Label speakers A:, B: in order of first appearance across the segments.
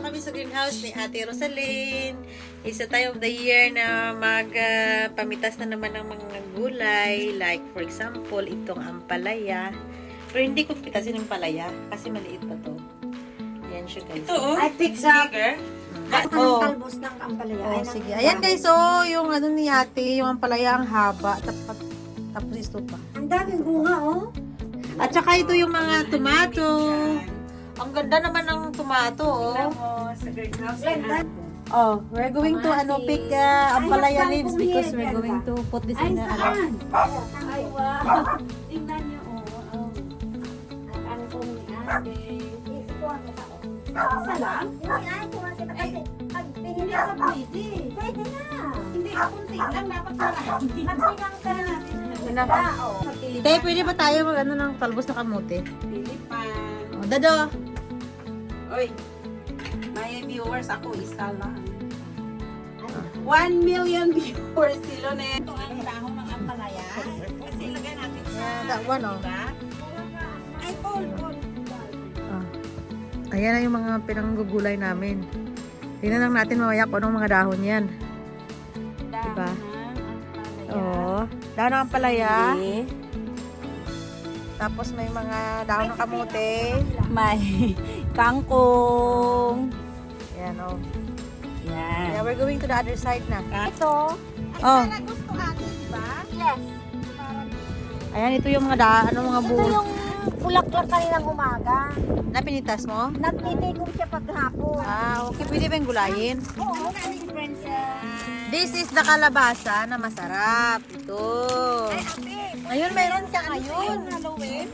A: kami sa greenhouse ni Ate Rosalyn. It's the time of the year na magpamitas na naman ng mga gulay. Like, for example, itong ampalaya. Pero hindi ko pitasin ng palaya kasi maliit pa to. Ayan siya, guys.
B: Ito, oh.
C: I pick up.
A: Oh.
C: Talbos ng ampalaya.
A: Oh, sige. Ayan, guys. So, yung ano ni Ate, yung ampalaya ang haba. Tapos ito pa.
C: Ang daming bunga, oh.
A: At saka ito yung mga tomato. Ang ganda naman ng tomato, oh.
B: Sa greenhouse.
A: Oh, we're going to pick ampalaya leaves because we're going to put this in the
C: Ay, wow. Tingnan niyo, oh. Ang angkong ni ate. Ito ang tao. Isa lang? Hindi, ay, kumakita kasi pag
B: Hindi ako pwede.
C: pwede na.
B: Hindi, kunti lang. Dapat marami.
C: Magsinang ka natin.
A: Enough. Te, pwede ba tayo mag ng talbos na kamote?
B: Pilipan.
A: Oh, dado.
B: Oy, may viewers ako, isa lang. 1 million viewers sila na ito. Ang dahon ng ampalaya. Kasi lagay natin sa...
A: Yeah, that one, oh.
B: Diba? Ay, Paul.
A: Ah. Ayan na yung mga pinanggugulay namin. Tingnan lang natin mamaya kung anong mga dahon yan. Diba? Oo. Dahon ng ampalaya. Tapos may mga dahon ng kamote.
B: May kangkong.
A: Ayan, oh.
B: Yan.
A: Yeah, we're going to the other side na.
C: Ito.
A: Oh.
B: Gusto natin, diba?
C: Yes.
A: Ayan, ito yung mga mga
C: Ito
A: buo.
C: yung bulaklak kaninang umaga.
A: Napinitas mo?
C: Nagtitikom siya paghapon.
A: Ah, okay. Pwede ba yung gulayin?
C: Oo.
A: This is the kalabasa na masarap. Ito. Ngayon, mayroon siya ngayon.
B: Halloween.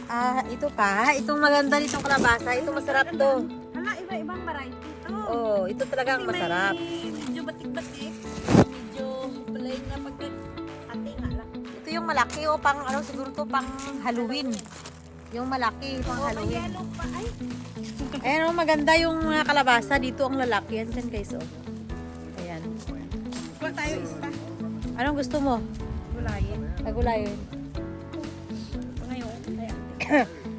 A: Ah, ito pa. Itong maganda nitong kalabasa. Ito masarap to.
B: Hala, iba-ibang variety to.
A: Oh, ito talagang masarap.
B: Medyo batik-batik. Medyo plain na pagka-ate nga lang.
A: Ito yung malaki o pang ano siguro to pang Halloween. Yung malaki pang Halloween.
B: Yellow pa. Ay,
A: Ayan, oh, maganda yung mga kalabasa dito ang lalaki. Yan dyan guys, oh. Ayan.
B: huwag tayo isa.
A: Anong gusto mo?
B: Gulayin.
A: Pagulayin.
B: Ngayon.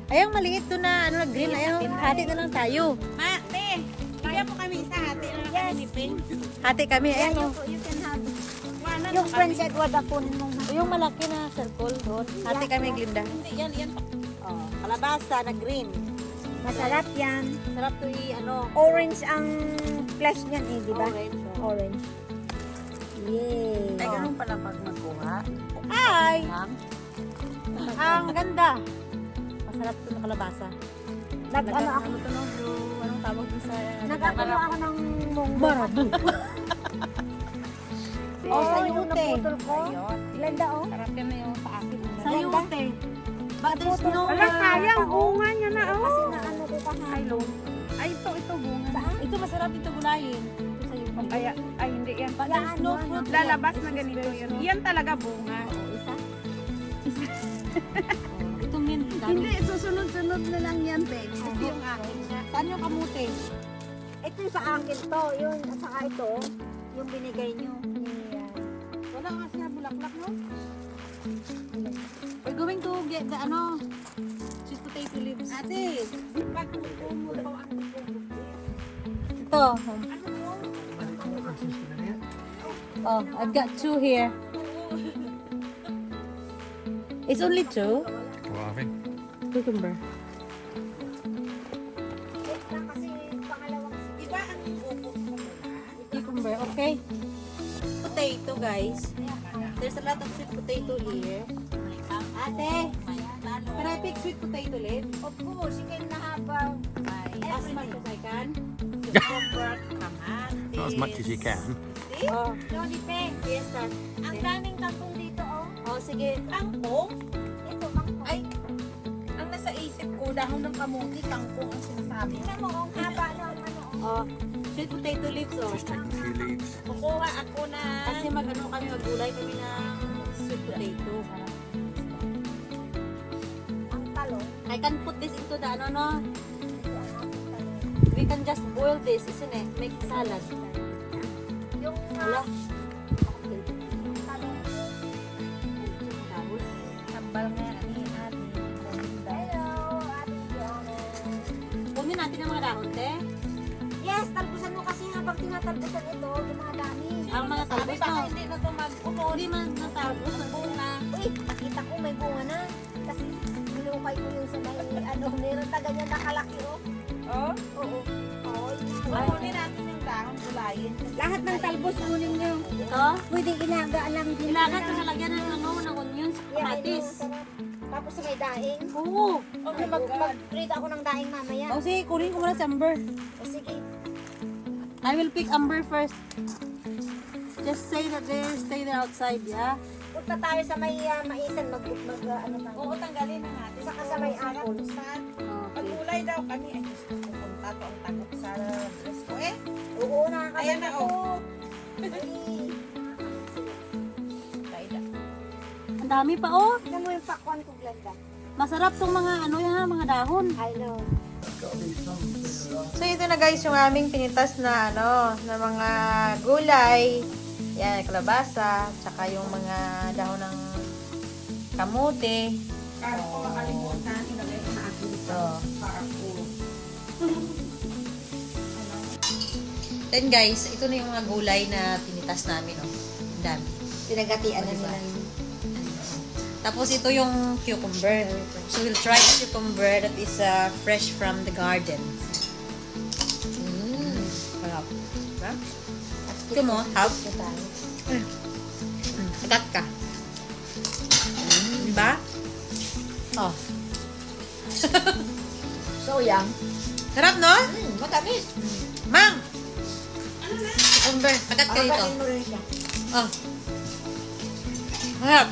A: Ayang maliit to na ano na green. Ayang hati na lang tayo.
B: Ma, te, bigyan mo kami isa hati na lang ni Ping.
A: Hati kami. Ayan, oh.
C: You can have
B: Wala
C: yung
B: na
C: Prince Edward na kunin mong
A: Yung malaki na circle doon. Hati kami, Glinda.
B: Hindi, yan.
A: Oh, kalabasa na green.
C: masarap yan.
A: Sarap to ano.
C: Orange ang flesh niyan eh, di ba?
A: Orange. Oh.
C: Orange. Yay.
B: Ay, ganun pala pag magkuha.
A: Ay!
B: Lang.
A: Ang ganda. Masarap to na kalabasa.
C: Ano ako?
A: Ano to no? Blue. Anong tawag dun sa...
C: Nag-ano ako ng munggo.
A: Marabo.
C: Oh,
A: sa
C: yung
A: yute.
C: naputol ko. Ganda oh.
B: Sarap yan na yung sa akin.
A: Sayute. But there's no...
B: Wala, sayang. Bunga niya na, oh.
C: Kasi naano ko pa
B: Ay, low. Ay, ito bunga.
C: Saan?
A: Ito masarap ito gulayin. Ito sayute.
B: Ay, hindi yan.
A: But there's no
C: Yan,
A: fruit.
B: Lalabas
A: yet.
B: na
A: This is
B: ganito
A: fresh,
B: yun.
A: no?
B: Yan talaga bunga.
C: Isa?
A: Oh, ito mint.
B: Hindi, susunod-sunod na lang yan, babe. Kasi yung akin siya.
A: Saan yung kamuti?
C: Ito yung sa akin to. Yun, at saka ito. Yung binigay nyo.
A: Wala nga siya bulaklak, no? We're going to get the sweet potato leaves.
B: Ate, pag umulo ang
A: Ito. Oh, I've got 2 here. It's only 2?
D: Well, I think
A: Cucumber.
C: Wait lang kasi pangalawang
B: Iba ang ubos mo muna.
A: Cucumber, okay. Potato, guys. There's a lot of sweet potato here. Ate, can I pick sweet potato leaves?
C: Of course, you can have
A: As much as I can.
B: Cucumber, kamatis.
D: not as much as you can.
A: Oh,
C: no, depende.
A: yes, sir.
C: Ang daming kangkong dito, oh.
A: Oh, sige.
B: Kangkong?
C: Ito, kangkong.
B: Ay, ang nasa isip ko, dahon ng kamuti, kangkong ang sinasabi.
C: Tingnan mo, ang haba ng ano, oh.
A: Oh, sweet potato leaves, oh.
D: Just take a few leaves.
B: Kukuha ako na...
A: Kasi kami maggulay kami ng sweet potato.
C: Ang talong.
A: I can put this into the no? We can just boil this, isn't it? Make salad.
C: Yung
A: Wala.
C: talong.
B: Tambal nga ni Ate.
C: Hello, Ate Jones.
A: Kunin natin ang mga dahon.
C: pag tinatalbosan ito, dumadami.
A: Ang mga
B: Sabi
A: talbos
B: baka
A: no.
B: hindi na ito mag-umod.
A: Hindi man natalbos na
B: Bunga.
C: Uy, nakita ko may bunga na. Kasi nilukay ko yung sa may meron na ganyan nakalaki oh.
B: Oh,
C: Oo. Oo.
B: kukunin natin yung dahon, gulayin.
C: Lahat ng talbos kunin nyo.
A: Ito.
C: Pwede inagaan lang din.
A: Kailangan ko nalagyan ng ng onions, kamatis.
C: Tapos may daing.
A: Oo.
B: Oh my God.
C: Mag-read ako ng daing mamaya.
A: O sige, kunin ko muna si Amber.
C: O sige.
A: I will pick Amber first. Just say that they stay there outside, yeah?
C: Punta tayo sa may maisan. Ano tayo.
B: Oo, tanggalin na natin.
C: Saka sa may apples.
A: Okay.
B: Pagulay daw kami. Ay, Diyos ko, pupunta to ang takot sa dress ko eh.
C: Oo, nakakabay
B: Ayan na,
C: ako.
B: Kaida.
A: Ang dami pa, oh.
C: Tignan mo yung pakwan ko, Glenda.
A: Masarap tong mga ano yan, mga dahon.
C: I know.
A: So ito na guys yung aming pinitas na na mga gulay. Yan, kalabasa, tsaka yung mga dahon ng kamote.
B: Kaya ko makalimutan, ilagay ko na akin
A: Ito.
B: para ko.
A: Then guys, ito na yung mga gulay na pinitas namin, oh. Ang dami.
C: Pinagatian
A: na nila
C: yung...
A: Tapos ito yung cucumber. So we'll try the cucumber that is fresh from the garden. Sarap. Diba? Ito mo, half. Agad ka. Diba? Oh.
C: So young.
A: Sarap, no?
C: Matamis.
A: Mang! Cucumber. Agad ka dito.
C: mo rin siya.
A: Oh. Sarap.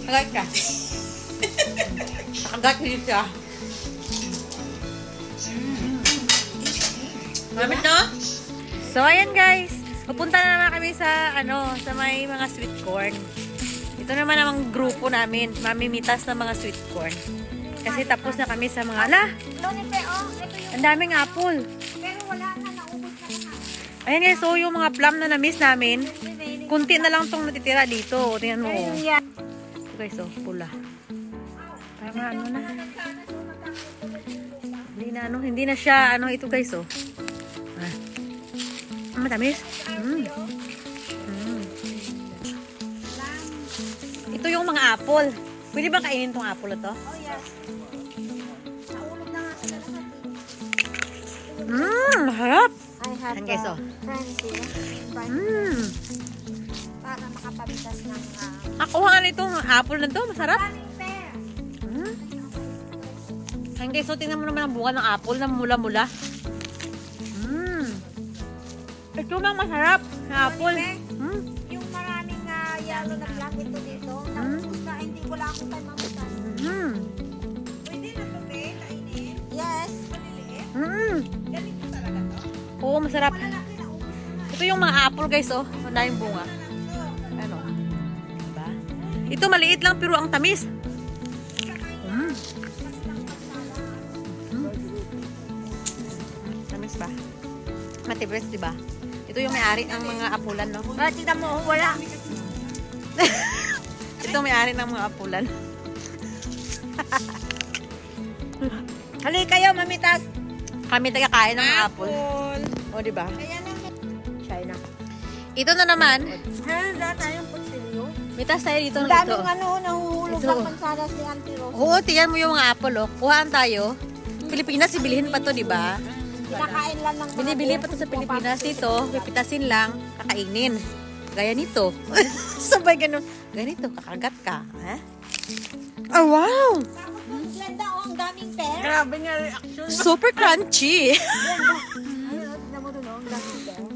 A: Agad ka. Agad ka dito, ah. Mamit, no? So, ayan guys. Pupunta na naman kami sa, sa may mga sweet corn. Ito naman ang grupo namin. Mamimitas ng mga sweet corn. Kasi tapos na kami sa mga,
C: Loni pe, oh. Ito yung...
A: ang daming apple.
C: Pero wala na, naubos na na.
A: Ayan guys, so yung mga plum na na-miss namin, kunti na lang tong natitira dito. Tingnan mo. Oh. Ito guys, oh, pula. Tama, ano na. Hindi na siya, ito guys, oh. Ah. Matamis. Ito yung mga apple. Pwede ba kainin tong apple na to?
C: Oh, yes. Naulog na nga sa lahat.
A: Maharap.
C: I have
A: Ayan guys, oh.
C: friends here. Para makapabitas ng...
A: Nakuha nga nitong apple na to. Masarap.
C: daming pear.
A: Ayan guys, so tingnan mo naman ang bunga ng apple na mula-mula. Ito lang masarap na apple.
C: Yung maraming yellow na plant ito dito. Naubos na, hindi wala akong time mamutas.
B: Pwede na ito, be, kainin.
C: Yes.
B: Maliliit. Ganito talaga to.
A: Oo, masarap.
C: Malaki na ubos na.
A: Ito yung mga apple guys, oh. Ang daming bunga. Ano? Diba? Ito maliit lang pero ang tamis. Tamis ba? Matibres, diba? Ito yung may-ari ng mga apulan, no?
C: Tignan mo, wala.
A: Ito may-ari ng mga apulan.
C: Halika kayo, mamitas.
A: Kami tagakain ng mga apple. O, diba?
B: Kaya naman.
C: China.
A: Ito na naman.
C: Wala tayong putsilyo.
A: Mitas tayo dito.
C: Ang
A: Dito.
C: daming nahuhulog
A: Ito.
C: ang mansanas ni Auntie Rose.
A: Oo, tingnan mo yung mga apple, oh. Kuhaan tayo. Pilipinas, ibilihin pa to, diba?
C: Kinakain lang ng mga
A: Binibili pa to sa Pilipinas. Dito, pipitasin lang, kakainin. Gaya nito. Sabay ganun. Ganito, kakagat ka. Ha? Oh, wow!
C: Glenda, oh, ang daming pear.
B: Grabe nga reaction.
A: Super crunchy.
C: Ayun, tignan mo dun, oh, ang daming pear.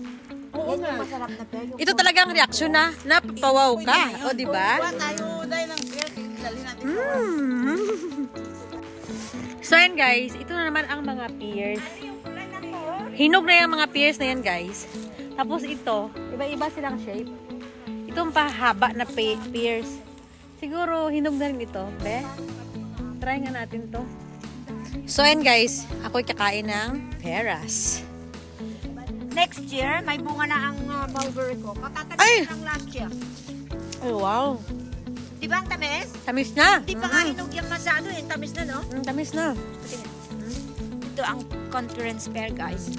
C: Yan yung masarap na pear. Yung
A: Ito talagang reaksyon na. Napapawaw ka. O, diba?
B: Kuha tayo dahil ng beer. Dali natin sa
A: So, yan guys. Ito na naman ang mga pears. Hinog na yung mga pears na yan, guys. Tapos ito, iba-iba silang shape. Itong pahaba na pears. Siguro, hinog na rin ito. Be? Try nga natin to. So, yan guys. Ako'y kakain ng peras.
C: Next year, may bunga na ang mulberry ko.
A: Ay!
C: Katatamis ng last year.
A: Oh, wow.
C: Di ba ang tamis?
A: Tamis na.
C: Di pa nga hinog yung masyado eh. Tamis na, no?
A: Tamis na.
C: Ito ang conference pear, guys.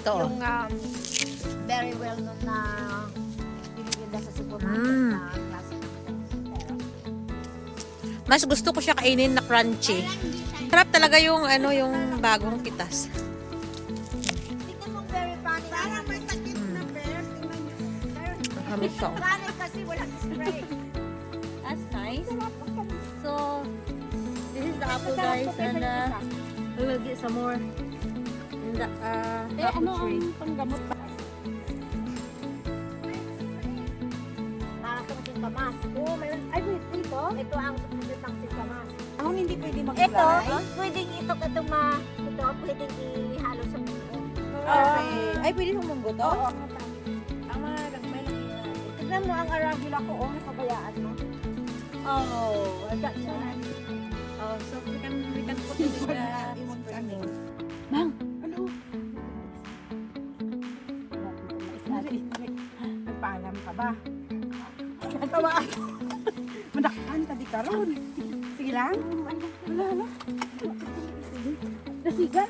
A: Ito.
C: Yung very well known na binibinda sa supermarket
A: Mm.
C: na klase ng pero
A: Mas gusto ko siya kainin na crunchy. Sarap talaga yung ano yung bagong pitas.
C: tingnan mo very funny.
B: Parang may sakit na bear. Tingnan niyo.
A: Kami siya.
C: Funny kasi walang spray.
A: That's nice. So, this is the apple guys and we will get some more in the apple tree.
B: panggamot ba?
C: Para sa sintomas. Oo, mayroon. Ay, wait, dito. Ito ang substitute ng sintomas.
B: Ako hindi pwede
C: Ito,
B: mag-gulay.
C: pwedeng ito pwedeng ihalo sa mundo.
B: Okay.
A: Ay, pwede mong manggoto?
C: Oo.
A: Ang mga gagmay lang yun.
C: Tignan mo ang arugula ko, nakabayaan mo.
A: Oh,
C: Wala siya.
A: oh, so we can put it in the
B: Ano?
A: Mang,
B: Ano? Nagpaalam ka ba? Natawa ako. Manakpan ka di karon. Sige lang. Wala na. Nasigan.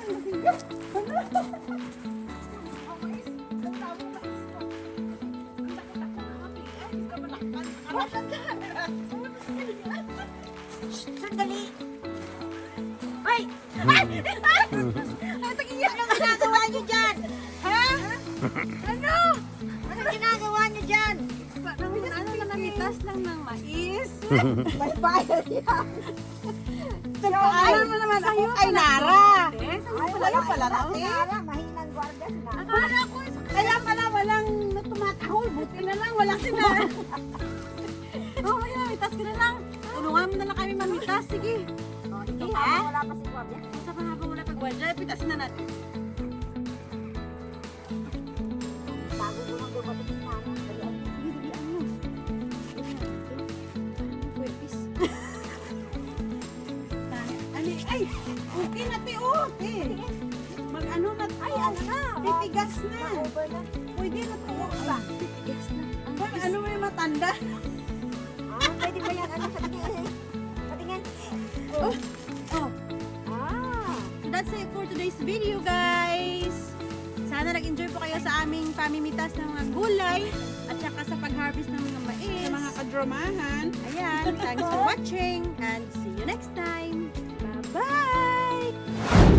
C: Sandali! Ay! Ay! Anong ginagawa niyo dyan? Ha? Ano? Anong ginagawa niyo dyan?
B: Ano na namitas lang ng mais.
C: May bayad yan.
B: Alam mo naman ako kay Nara.
C: Ay,
B: Wala pala na.
C: Nara, mahinang guardian na.
B: Akala ko, kaya pala walang tumatahol. Buti na lang, walang sila. Kaya mitas ka na lang. Tulungan mo na lang kami mamitas. Sige.
C: Hindi ha? Wala pa si guardian.
B: Sa pa habang wala pag-wadya, pitasin na natin.
C: Bago mo nang dumating si Nara. Dalian.
B: Sige, dalian mo. Puwepis. Ay, okay na te, oh. Te. Mag-ano na to.
C: Ay, ano na?
B: Titigas na.
C: Ma-over na.
B: Pwede na to.
C: Ba?
B: Titigas na. Ano may matanda?
C: Pwede ba yan? Ano? Patingin. Patingin.
B: Oh.
C: Ah.
A: So that's it for today's video, guys. Sana nag-enjoy po kayo sa aming pamimitas ng mga gulay at saka sa pag-harvest ng mga mais.
B: Sa mga kadromahan.
A: Ayan, thanks for watching and see you next time. Bye-bye!